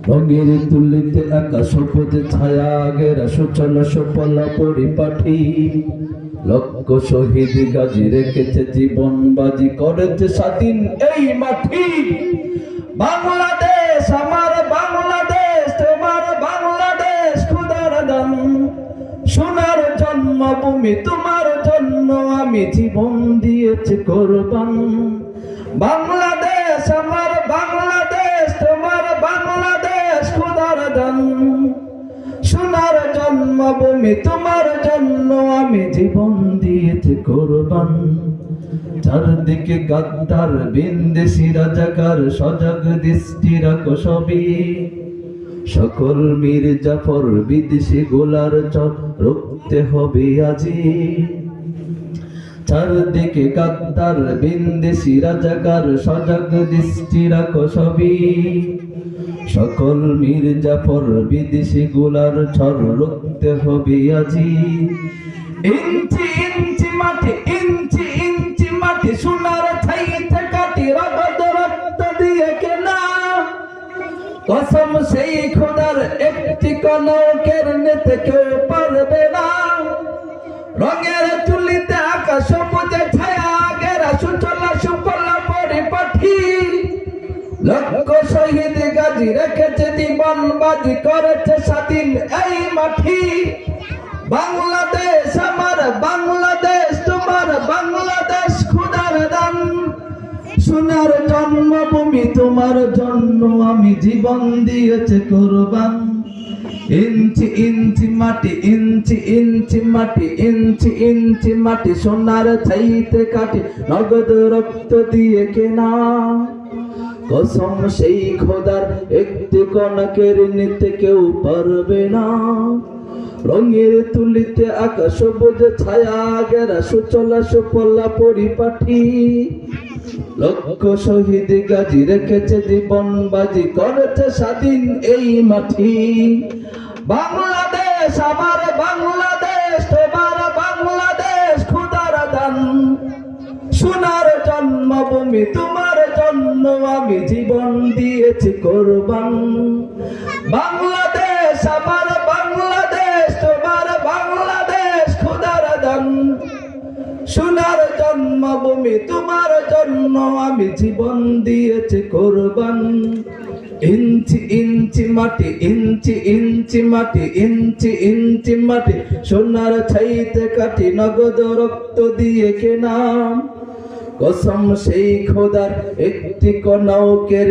রঙের তুলিতে একা সবুজ ছায়া গেরা সুচল সুফলা পরিপাঠি লক্ষ শহীদ গাজী রেখেছে জীবন বাজি করেছে স্বাধীন এই মাটি। বাংলাদেশ আমার বাংলাদেশ তোমার বাংলাদেশ খোদার দান, সোনার জন্মভূমি তোমার জন্য আমি জীবন দিয়েছি কোরবান। বাংলাদেশ আমার বাংলাদেশ তোমার বাংলাদেশ খোদার দান, সোনার জন্মভূমি তোমার জন্য আমি জীবন দিয়েছি কোরবান। চারদিকে গাদ্দার বিন্দেশি রাজাকার সজাগ দৃষ্টি রাখো সবই, সকল মীর জাফর বিদেশি গোলার চর রুখতে হবে আজি। চারদিকে গাদ্দার বিন্দেশি রাজাকার সজাগ দৃষ্টি রাখো সবই, সকল মীর জাফর বিদেশি গোলার চর রুখতে হবে আজি। ইঞ্চি ইঞ্চি মাটি ইঞ্চি ইঞ্চি মাটি সোনার ছাইতে কাটি রগত রক্ত দিয়ে কেনা, কসম সেই খোদার একটি কনকের নিতে কেউ পারবে না। রঙের তুলিতে আকাশ সবুজে ছায়া গেরা সুচলা সুফলা পরিপাঠি, লক্ষ শহীদ গাজী রেখেছে জীবন বাজি করেছে স্বাধীন এই মাটি। বাংলাদেশ আমার বাংলাদেশ তোমার বাংলাদেশ খোদার দান, সোনার জন্মভূমি তোমার জন্য আমি জীবন দিয়েছি কোরবান। ইঞ্চি ইঞ্চি মাটি ইঞ্চি ইঞ্চি মাটি ইঞ্চি ইঞ্চি মাটি সোনার ছাইতে কাটি নগদ রক্ত দিয়ে কেনা, কসম সেই খোদার একটি কনকের নিতে কেউ পারবে না। রঙের তুলিতে আকাশ সবুজ ছায়া গেরা সুচলা সুফলা পরিপাঠি, লক্ষ শহীদ গাজী রেখেছে জীবন বাজি করেছে স্বাধীন এই মাটি। বাংলাদেশ আমার বাংলাদেশ তোমার বাংলাদেশ খোদার দান, সোনার জন্মভূমি তোমার জন্য আমি জীবন দিয়েছি কোরবান। বাংলাদেশ আমার বাংলাদেশ তোমার বাংলাদেশ খোদার দান, সোনার জন্মভূমি তোমার জন্য আমি জীবন দিয়েছি কোরবান। ইঞ্চি ইঞ্চি মাটি ইঞ্চি ইঞ্চি মাটি ইঞ্চি ইঞ্চি মাটি সোনার ছাইতে কাটি নগদ রক্ত দিয়ে কেনা, কসম সেই খোদার একটি কনকের